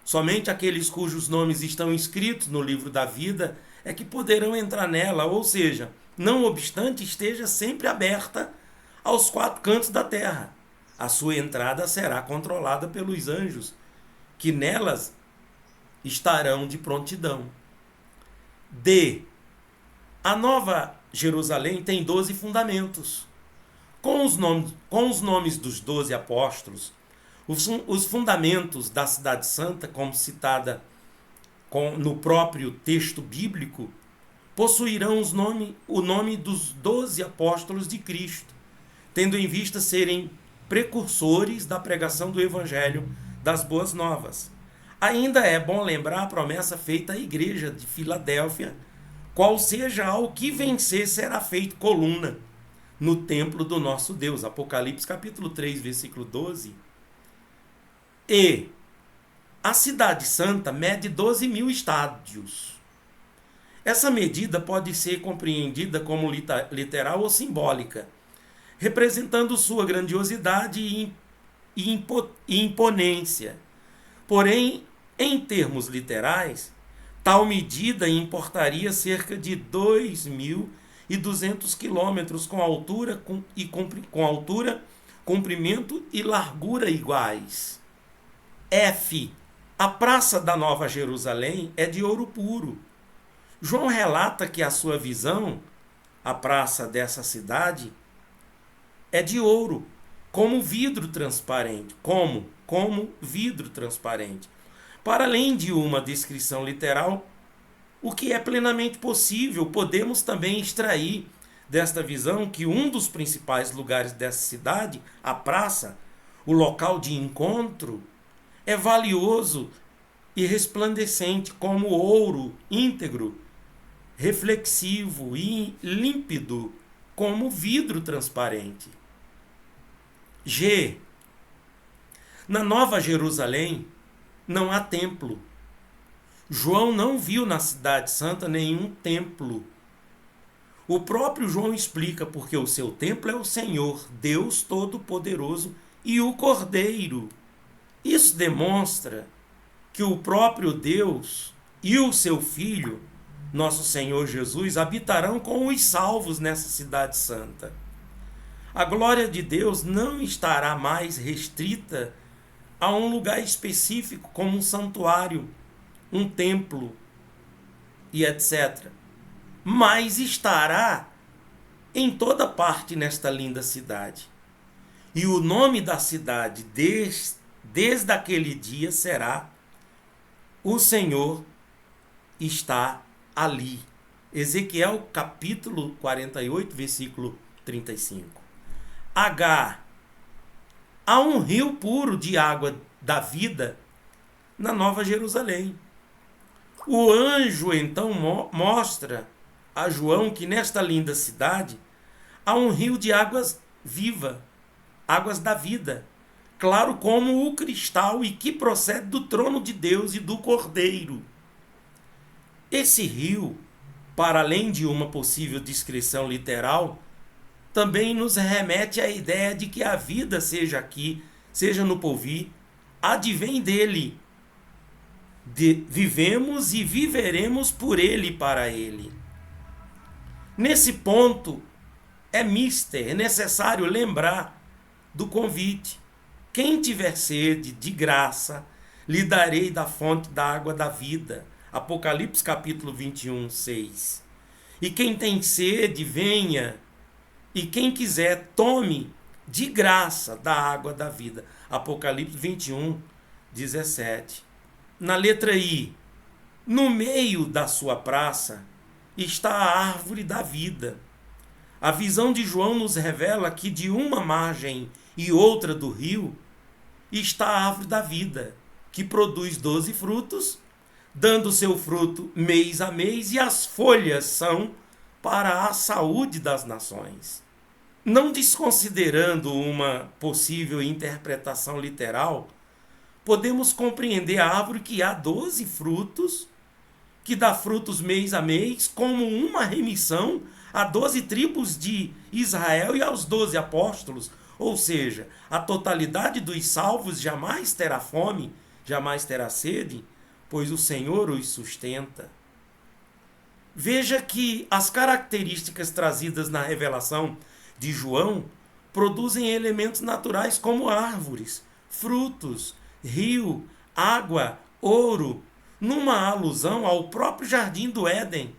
Speaker 1: Somente aqueles cujos nomes estão inscritos no livro da vida é que poderão entrar nela, ou seja, não obstante esteja sempre aberta aos 4 cantos da terra. A sua entrada será controlada pelos anjos, que nelas estarão de prontidão. D. A Nova Jerusalém tem 12 fundamentos. Com os nomes dos 12 apóstolos, os fundamentos da Cidade Santa, como citada no próprio texto bíblico, possuirão o nome dos 12 apóstolos de Cristo, tendo em vista serem precursores da pregação do Evangelho das Boas Novas. Ainda é bom lembrar a promessa feita à igreja de Filadélfia: qual seja ao que vencer será feito coluna no templo do nosso Deus. Apocalipse capítulo 3, versículo 12. E a Cidade Santa mede 12.000 estádios. Essa medida pode ser compreendida como literal ou simbólica, representando sua grandiosidade e imponência. Porém, em termos literais, tal medida importaria cerca de 2.200 quilômetros com altura, comprimento e largura iguais. F. A Praça da Nova Jerusalém é de ouro puro. João relata que a sua visão, a praça dessa cidade, é de ouro, como vidro transparente. Como vidro transparente. Para além de uma descrição literal, o que é plenamente possível, podemos também extrair desta visão que um dos principais lugares dessa cidade, a praça, o local de encontro, é valioso e resplandecente como ouro íntegro, reflexivo e límpido como vidro transparente. G. Na Nova Jerusalém não há templo. João não viu na Cidade Santa nenhum templo. O próprio João explica porque o seu templo é o Senhor, Deus Todo-Poderoso e o Cordeiro. Isso demonstra que o próprio Deus e o seu Filho, nosso Senhor Jesus, habitarão com os salvos nessa Cidade Santa. A glória de Deus não estará mais restrita a um lugar específico, como um santuário, um templo e etc. Mas estará em toda parte nesta linda cidade. E o nome da cidade, desde aquele dia, será: o Senhor está ali. Ezequiel capítulo 48, versículo 35. H. Há um rio puro de água da vida na Nova Jerusalém. O anjo então mostra a João que nesta linda cidade há um rio de águas viva, águas da vida, claro como o cristal e que procede do trono de Deus e do Cordeiro. Esse rio, para além de uma possível descrição literal, também nos remete à ideia de que a vida, seja aqui, seja no porvir, advém dele. Vivemos e viveremos por ele e para ele. Nesse ponto, é necessário lembrar do convite. Quem tiver sede, de graça, lhe darei da fonte da água da vida. Apocalipse capítulo 21, 6. E quem tem sede, venha. E quem quiser, tome de graça da água da vida. Apocalipse 21, 17. Na letra I, No meio da sua praça está a árvore da vida. A visão de João nos revela que de uma margem e outra do rio está a árvore da vida, que produz 12 frutos, dando seu fruto mês a mês, e as folhas são para a saúde das nações. Não desconsiderando uma possível interpretação literal, podemos compreender a árvore que há 12 frutos, que dá frutos mês a mês, como uma remissão a 12 tribos de Israel e aos 12 apóstolos. Ou seja, a totalidade dos salvos jamais terá fome, jamais terá sede, pois o Senhor os sustenta. Veja que as características trazidas na revelação de João produzem elementos naturais como árvores, frutos, rio, água, ouro, numa alusão ao próprio jardim do Éden.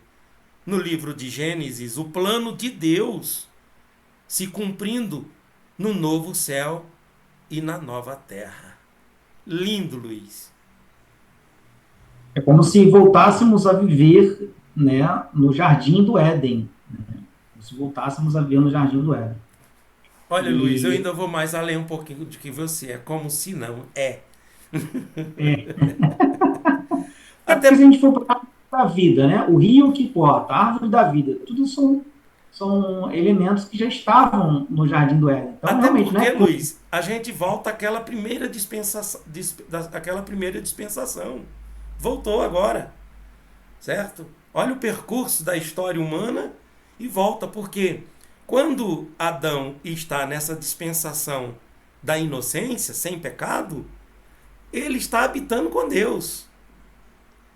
Speaker 1: No livro de Gênesis, o plano de Deus se cumprindo no novo céu e na nova terra. Lindo, Luiz.
Speaker 2: É como se voltássemos a viver, né, no jardim do Éden. Né? Como se voltássemos a viver no jardim do Éden.
Speaker 1: Olha, Luiz, eu
Speaker 2: E
Speaker 1: ainda vou mais além um pouquinho do que você. É como se não é.
Speaker 2: porque se
Speaker 1: Até
Speaker 2: a gente for para a vida, né, o rio que corta, a árvore da vida, tudo são elementos que já estavam no jardim do Éden. Então,
Speaker 1: Até
Speaker 2: realmente,
Speaker 1: porque,
Speaker 2: né?
Speaker 1: Luiz, a gente volta àquela primeira dispensação, àquela primeira dispensação. Voltou agora, certo? Olha o percurso da história humana e volta, porque quando Adão está nessa dispensação da inocência, sem pecado, ele está habitando com Deus.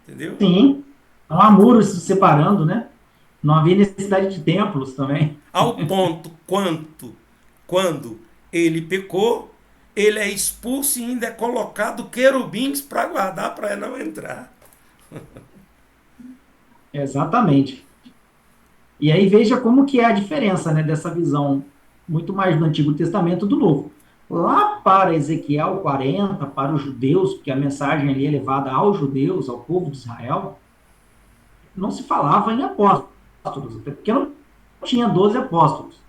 Speaker 1: Entendeu?
Speaker 2: Sim, não há muros se separando, né? Não havia necessidade de templos também.
Speaker 1: Ao ponto quando ele pecou, ele é expulso e ainda é colocado querubins para guardar para não entrar.
Speaker 2: Exatamente. E aí veja como que é a diferença, né, dessa visão muito mais do Antigo Testamento do Novo. Lá para Ezequiel 40, para os judeus, porque a mensagem ali é levada aos judeus, ao povo de Israel, não se falava em apóstolos, até porque não tinha 12 apóstolos.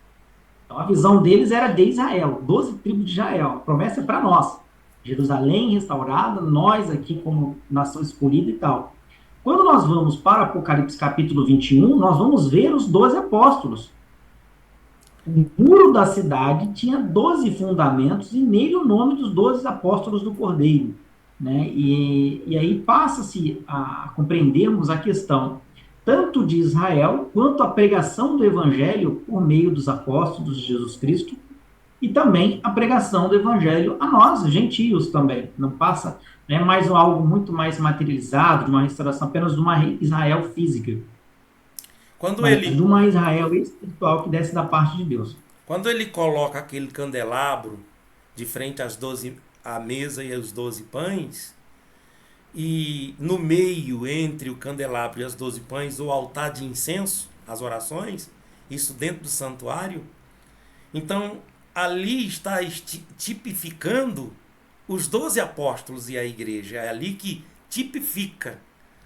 Speaker 2: Então a visão deles era de Israel, 12 tribos de Israel. A promessa é para nós. Jerusalém restaurada, nós aqui como nação escolhida e tal. Quando nós vamos para Apocalipse capítulo 21, nós vamos ver os 12 apóstolos. O muro da cidade tinha 12 fundamentos e nele o nome dos 12 apóstolos do Cordeiro. Né? E aí passa-se a compreendermos a questão tanto de Israel quanto a pregação do Evangelho por meio dos apóstolos de Jesus Cristo e também a pregação do Evangelho a nós, gentios também. Não passa, né, mais algo muito mais materializado, de uma restauração apenas de uma Israel física,
Speaker 1: Quando
Speaker 2: mas
Speaker 1: ele,
Speaker 2: de uma Israel espiritual que desce da parte de Deus.
Speaker 1: quando ele coloca aquele candelabro de frente às 12, à mesa e aos 12 pães, e no meio, entre o candelabro e as 12 pães, o altar de incenso, as orações, isso dentro do santuário, então ali está tipificando os 12 apóstolos e a igreja. É ali que tipifica,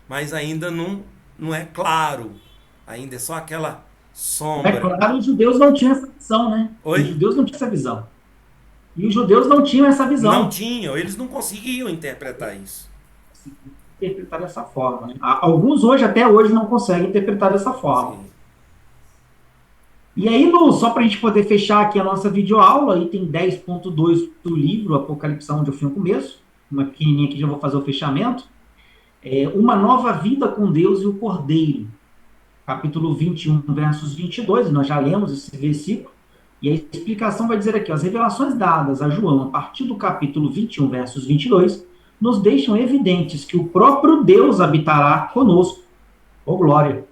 Speaker 1: mas ainda não é claro, ainda é só aquela
Speaker 2: É
Speaker 1: sombra.
Speaker 2: claro, os judeus não tinham essa visão, né? Os
Speaker 1: Oi?
Speaker 2: judeus não tinham essa visão. E os judeus não tinham essa
Speaker 1: Não
Speaker 2: visão.
Speaker 1: tinham, eles não conseguiam interpretar isso.
Speaker 2: Interpretar dessa forma. Né? Alguns hoje, até hoje, não conseguem interpretar dessa forma.
Speaker 1: Sim.
Speaker 2: E aí, Lu, só para a gente poder fechar aqui a nossa videoaula, item 10.2 do livro Apocalipse, onde eu fui no começo, uma pequenininha aqui, já vou fazer o fechamento, uma nova vida com Deus e o Cordeiro, capítulo 21, versos 22, nós já lemos esse versículo, e a explicação vai dizer aqui, as revelações dadas a João, a partir do capítulo 21, versos 22, nos deixam evidentes que o próprio Deus habitará conosco, ô glória.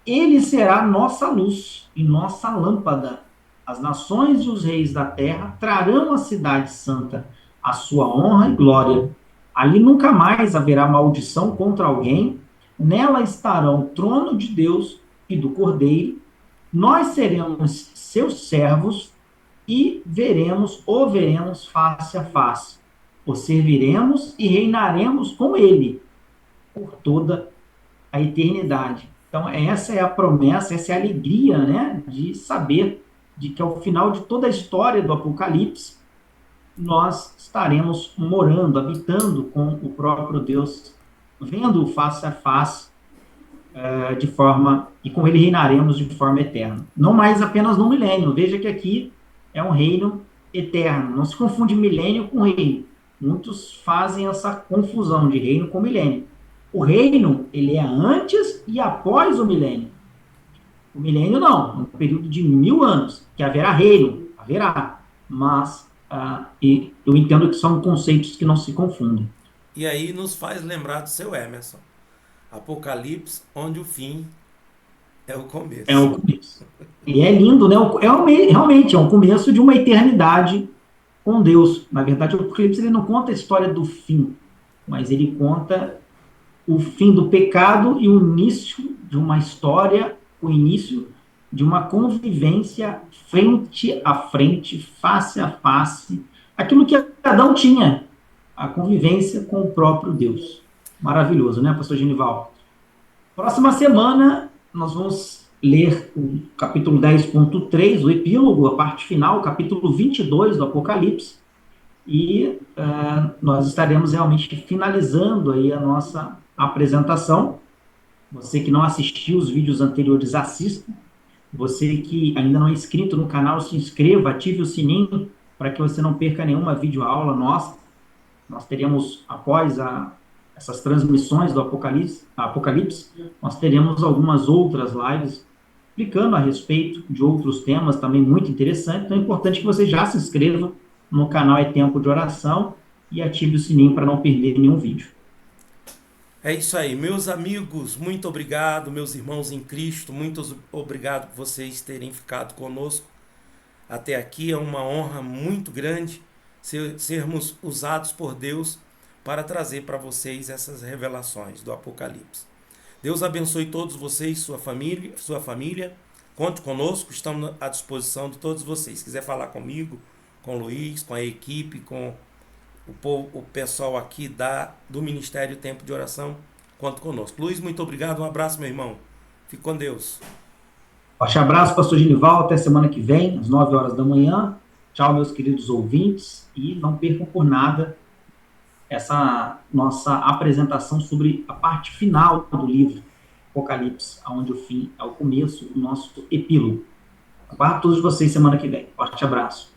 Speaker 2: Ele será nossa luz e nossa lâmpada. As nações e os reis da terra trarão à cidade santa a sua honra e glória. Ali nunca mais haverá maldição contra alguém. Nela estarão o trono de Deus e do Cordeiro. Nós seremos seus servos e o veremos face a face. O serviremos e reinaremos com ele por toda a eternidade. Então, essa é a promessa, essa é a alegria, né, de saber de que ao final de toda a história do Apocalipse, nós estaremos morando, habitando com o próprio Deus, vendo-o face a face, de forma, e com ele reinaremos de forma eterna. Não mais apenas no milênio. Veja que aqui é um reino eterno. Não se confunde milênio com reino. Muitos fazem essa confusão de reino com milênio. O reino, ele é antes e após o milênio. O milênio não, é um período de 1000 anos, que haverá reino, haverá, mas e eu entendo que são conceitos que não se confundem.
Speaker 1: E aí nos faz lembrar do seu Emerson. Apocalipse, onde o fim é o
Speaker 2: É
Speaker 1: começo.
Speaker 2: o começo. E é lindo, né? Realmente é o começo de uma eternidade com Deus. Na verdade, o Apocalipse ele não conta a história do fim, mas ele conta o fim do pecado e o início de uma história, o início de uma convivência frente a frente, face a face, aquilo que Adão tinha, a convivência com o próprio Deus. Maravilhoso, né, pastor Genival? Próxima semana, nós vamos ler o capítulo 10.3, o epílogo, a parte final, o capítulo 22 do Apocalipse, e nós estaremos realmente finalizando aí a nossa apresentação. Você que não assistiu os vídeos anteriores, assista. Você que ainda não é inscrito no canal, se inscreva, ative o sininho para que você não perca nenhuma videoaula nossa. Nós teremos, após essas transmissões do Apocalipse, nós teremos algumas outras lives explicando a respeito de outros temas também muito interessantes. Então é importante que você já se inscreva no canal É Tempo de Oração e ative o sininho para não perder nenhum vídeo.
Speaker 1: É isso aí, meus amigos, muito obrigado, meus irmãos em Cristo, muito obrigado por vocês terem ficado conosco até aqui. É uma honra muito grande sermos usados por Deus para trazer para vocês essas revelações do Apocalipse. Deus abençoe todos vocês, sua família. Conte conosco, estamos à disposição de todos vocês. Se quiser falar comigo, com o Luiz, com a equipe, com o pessoal aqui do Ministério Tempo de Oração, conte conosco. Luiz, muito obrigado, um abraço, meu irmão. Fique com Deus.
Speaker 2: Forte abraço, pastor Genival, até semana que vem, às 9 horas da manhã. Tchau, meus queridos ouvintes, e não percam por nada essa nossa apresentação sobre a parte final do livro Apocalipse, onde o fim é o começo, o nosso epílogo. Aguardo todos vocês semana que vem. Forte abraço.